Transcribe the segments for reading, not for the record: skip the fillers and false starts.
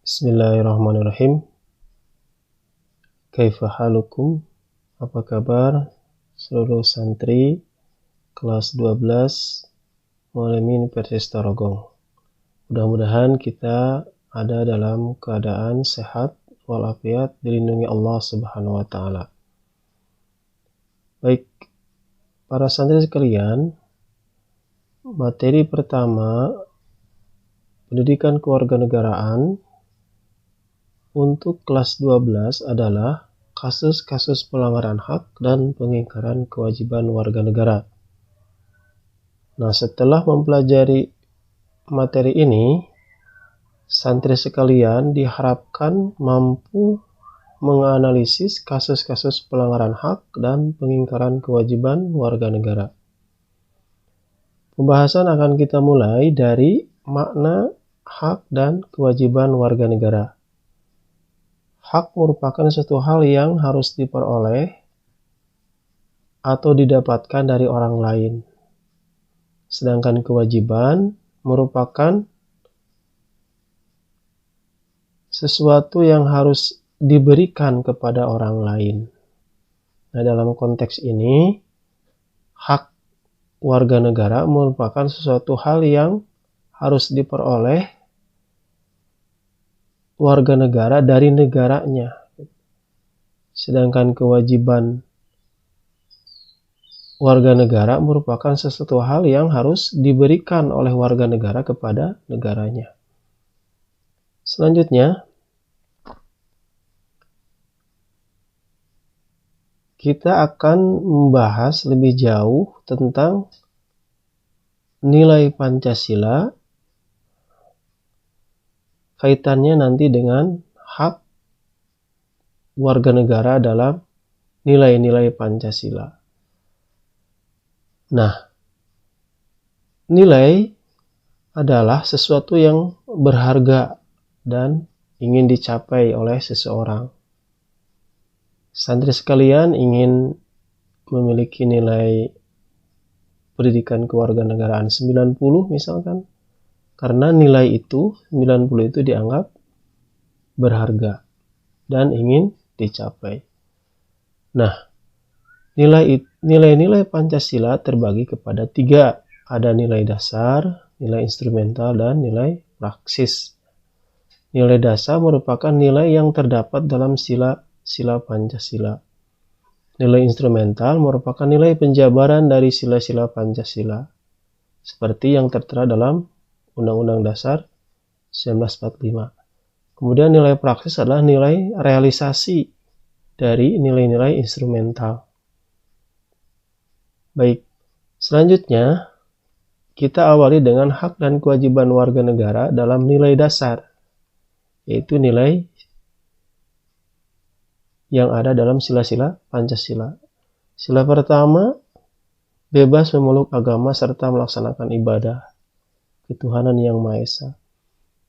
Bismillahirrahmanirrahim. Kaifa halukum? Apa kabar seluruh santri kelas 12 Muallimin Persis Tarogong. Mudah-mudahan kita ada dalam keadaan sehat walafiat, dilindungi Allah Subhanahu wa taala. Baik, para santri sekalian, materi pertama pendidikan kewarganegaraan untuk kelas 12 adalah kasus-kasus pelanggaran hak dan pengingkaran kewajiban warga negara. Nah, setelah mempelajari materi ini, santri sekalian diharapkan mampu menganalisis kasus-kasus pelanggaran hak dan pengingkaran kewajiban warga negara. Pembahasan akan kita mulai dari makna hak dan kewajiban warga negara. Hak merupakan suatu hal yang harus diperoleh atau didapatkan dari orang lain. Sedangkan kewajiban merupakan sesuatu yang harus diberikan kepada orang lain. Nah, dalam konteks ini, hak warga negara merupakan sesuatu hal yang harus diperoleh warga negara dari negaranya. Sedangkan kewajiban warga negara merupakan sesuatu hal yang harus diberikan oleh warga negara kepada negaranya. Selanjutnya, kita akan membahas lebih jauh tentang nilai Pancasila, kaitannya nanti dengan hak warga negara dalam nilai-nilai Pancasila. Nah, nilai adalah sesuatu yang berharga dan ingin dicapai oleh seseorang. Santri sekalian ingin memiliki nilai pendidikan kewarganegaraan 90 misalkan, karena nilai itu 90 itu dianggap berharga dan ingin dicapai. Nah, nilai-nilai Pancasila terbagi kepada 3. Ada nilai dasar, nilai instrumental, dan nilai praksis. Nilai dasar merupakan nilai yang terdapat dalam sila Pancasila. Nilai instrumental merupakan nilai penjabaran dari sila-sila Pancasila, seperti yang tertera dalam Undang-Undang Dasar 1945. Kemudian nilai praksis adalah nilai realisasi dari nilai-nilai instrumental. Baik, selanjutnya kita awali dengan hak dan kewajiban warga negara dalam nilai dasar, yaitu nilai yang ada dalam sila-sila Pancasila. Sila pertama, bebas memeluk agama serta melaksanakan ibadah ketuhanan yang Maha Esa.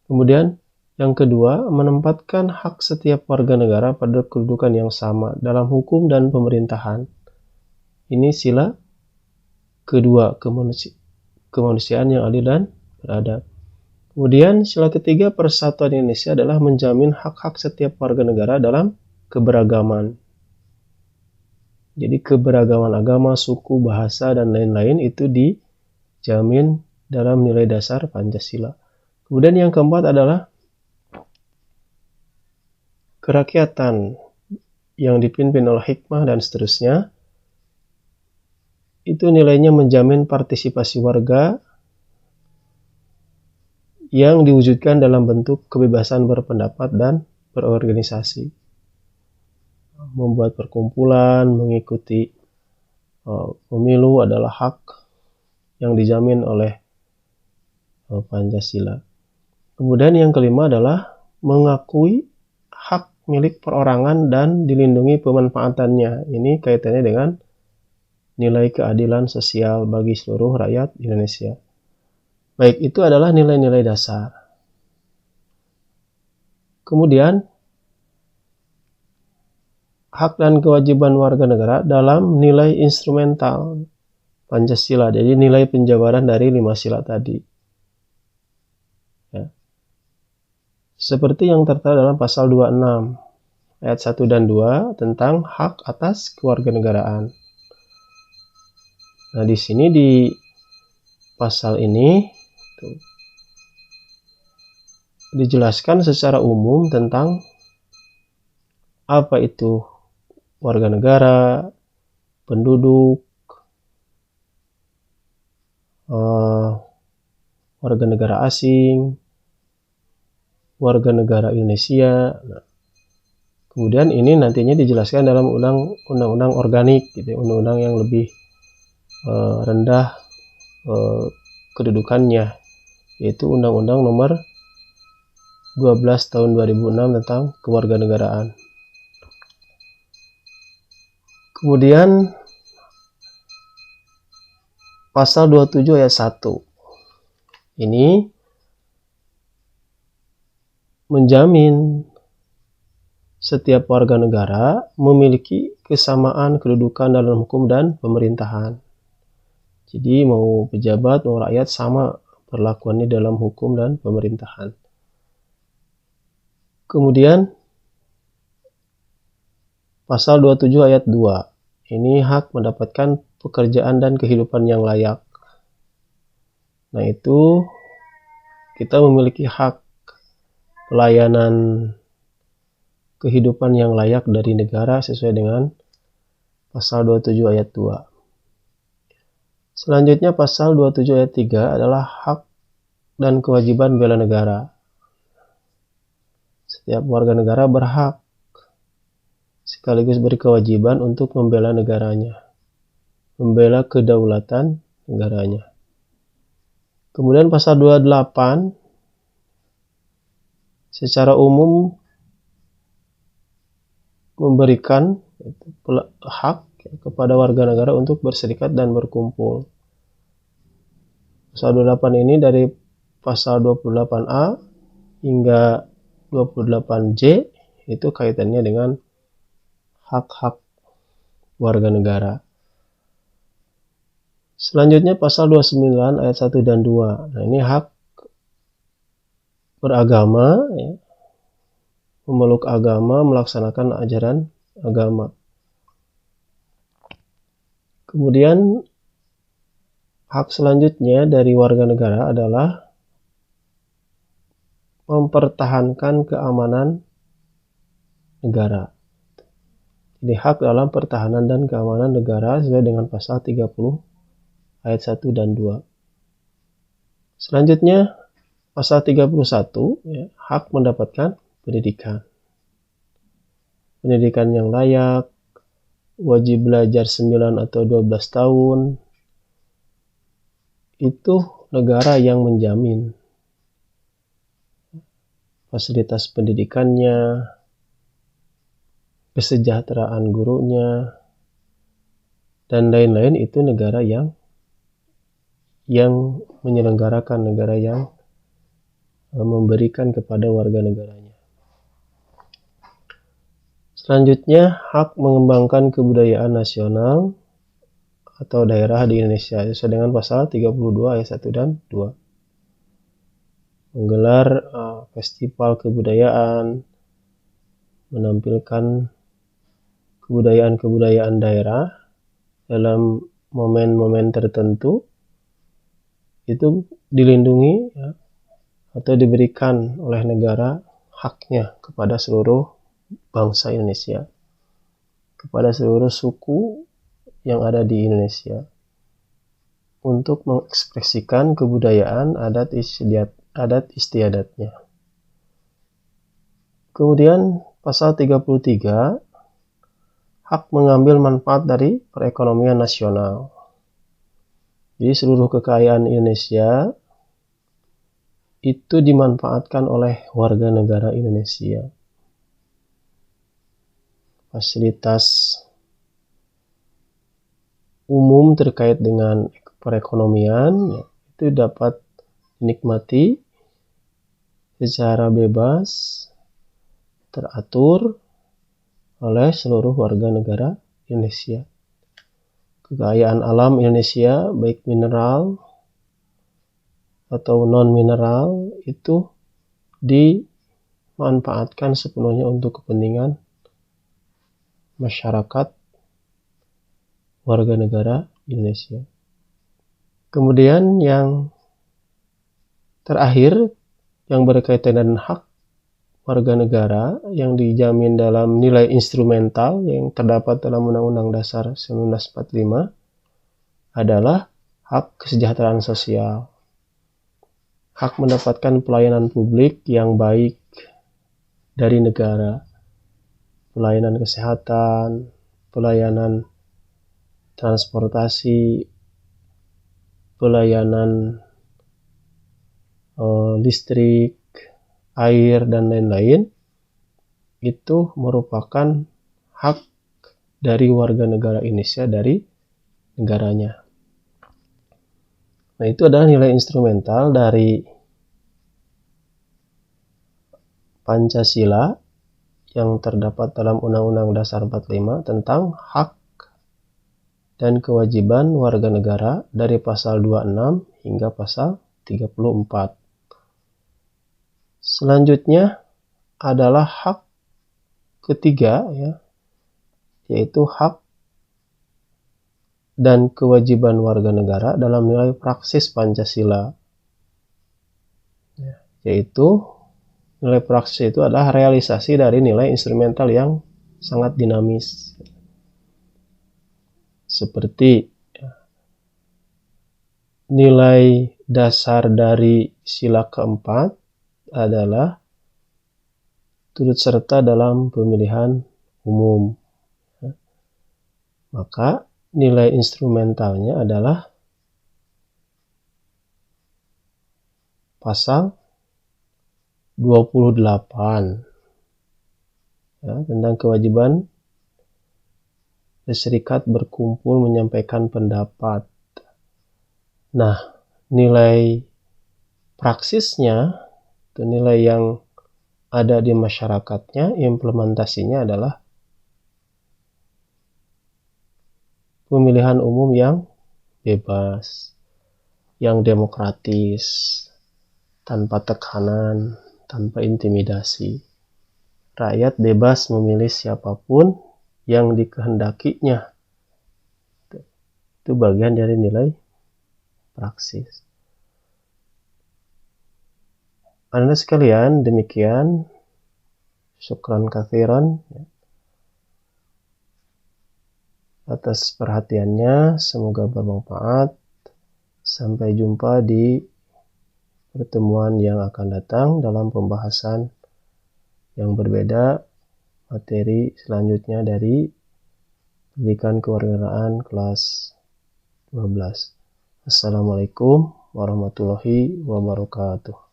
Kemudian yang kedua, menempatkan hak setiap warga negara pada kedudukan yang sama dalam hukum dan pemerintahan. Ini sila kedua, kemanusiaan yang adil dan beradab. Kemudian sila ketiga, persatuan Indonesia adalah menjamin hak-hak setiap warga negara dalam keberagaman. Jadi keberagaman agama, suku, bahasa, dan lain-lain itu dijamin dalam nilai dasar Pancasila. Kemudian yang keempat adalah kerakyatan yang dipimpin oleh hikmah dan seterusnya. Itu nilainya menjamin partisipasi warga yang diwujudkan dalam bentuk kebebasan berpendapat dan berorganisasi. Membuat perkumpulan, mengikuti pemilu adalah hak yang dijamin oleh Pancasila. Kemudian yang kelima adalah mengakui hak milik perorangan dan dilindungi pemanfaatannya. Ini kaitannya dengan nilai keadilan sosial bagi seluruh rakyat Indonesia. Baik, itu adalah nilai-nilai dasar. Kemudian hak dan kewajiban warga negara dalam nilai instrumental Pancasila. Jadi nilai penjabaran dari 5 sila tadi. Seperti yang tertera dalam pasal 26 ayat 1 dan 2 tentang hak atas kewarganegaraan. Nah, di sini di pasal ini dijelaskan secara umum tentang apa itu warga negara, penduduk, warga negara asing, warga negara Indonesia. Nah, kemudian ini nantinya dijelaskan dalam undang-undang organik, gitu, undang-undang yang lebih rendah kedudukannya, yaitu Undang-Undang Nomor 12 tahun 2006 tentang kewarganegaraan. Kemudian pasal 27 ayat 1 ini menjamin setiap warga negara memiliki kesamaan kedudukan dalam hukum dan pemerintahan. Jadi mau pejabat, mau rakyat sama perlakuannya dalam hukum dan pemerintahan. Kemudian pasal 27 ayat 2. Ini hak mendapatkan pekerjaan dan kehidupan yang layak. Nah, itu kita memiliki hak pelayanan kehidupan yang layak dari negara sesuai dengan pasal 27 ayat 2. Selanjutnya pasal 27 ayat 3 adalah hak dan kewajiban bela negara. Setiap warga negara berhak sekaligus berkewajiban untuk membela negaranya, membela kedaulatan negaranya. Kemudian pasal 28 secara umum memberikan hak kepada warga negara untuk berserikat dan berkumpul. Pasal 28 ini dari pasal 28A hingga 28J itu kaitannya dengan hak-hak warga negara. Selanjutnya pasal 29 ayat 1 dan 2. Nah, ini hak beragama, ya, memeluk agama, melaksanakan ajaran agama. Kemudian hak selanjutnya dari warga negara adalah mempertahankan keamanan negara. Jadi hak dalam pertahanan dan keamanan negara sesuai dengan pasal 30 ayat 1 dan 2. Selanjutnya pasal 31, ya, hak mendapatkan pendidikan. Pendidikan yang layak, wajib belajar 9 atau 12 tahun, itu negara yang menjamin fasilitas pendidikannya, kesejahteraan gurunya, dan lain-lain. Itu negara yang menyelenggarakan, negara yang memberikan kepada warga negaranya. Selanjutnya, hak mengembangkan kebudayaan nasional atau daerah di Indonesia sesuai dengan pasal 32 ayat 1 dan 2. Menggelar festival kebudayaan, menampilkan kebudayaan-kebudayaan daerah dalam momen-momen tertentu, itu dilindungi, ya, atau diberikan oleh negara haknya kepada seluruh bangsa Indonesia, kepada seluruh suku yang ada di Indonesia, untuk mengekspresikan kebudayaan adat istiadatnya. Kemudian pasal 33, hak mengambil manfaat dari perekonomian nasional. Jadi seluruh kekayaan Indonesia itu dimanfaatkan oleh warga negara Indonesia. Fasilitas umum terkait dengan perekonomian, ya, itu dapat dinikmati secara bebas, teratur oleh seluruh warga negara Indonesia. Kekayaan alam Indonesia, baik mineral atau non-mineral, itu dimanfaatkan sepenuhnya untuk kepentingan masyarakat warga negara Indonesia. Kemudian yang terakhir yang berkaitan dengan hak warga negara yang dijamin dalam nilai instrumental yang terdapat dalam Undang-Undang Dasar 1945 adalah hak kesejahteraan sosial. Hak mendapatkan pelayanan publik yang baik dari negara, pelayanan kesehatan, pelayanan transportasi, pelayanan listrik, air, dan lain-lain, itu merupakan hak dari warga negara Indonesia dari negaranya. Nah, itu adalah nilai instrumental dari Pancasila yang terdapat dalam Undang-Undang Dasar 45 tentang hak dan kewajiban warga negara dari pasal 26 hingga pasal 34. Selanjutnya adalah hak ketiga, yaitu hak dan kewajiban warga negara dalam nilai praksis Pancasila. Yaitu nilai praksis itu adalah realisasi dari nilai instrumental yang sangat dinamis. Seperti nilai dasar dari sila keempat adalah turut serta dalam pemilihan umum. Maka nilai instrumentalnya adalah pasal 28 tentang kewajiban berserikat, berkumpul, menyampaikan pendapat. Nah, nilai praksisnya, itu nilai yang ada di masyarakatnya, implementasinya adalah pemilihan umum yang bebas, yang demokratis, tanpa tekanan, tanpa intimidasi. Rakyat bebas memilih siapapun yang dikehendakinya. Itu bagian dari nilai praksis. Anda sekalian, demikian. Syukran katsiran atas perhatiannya. Semoga bermanfaat. Sampai jumpa di pertemuan yang akan datang dalam pembahasan yang berbeda, materi selanjutnya dari pendidikan kewarganegaraan kelas 12. Assalamualaikum warahmatullahi wabarakatuh.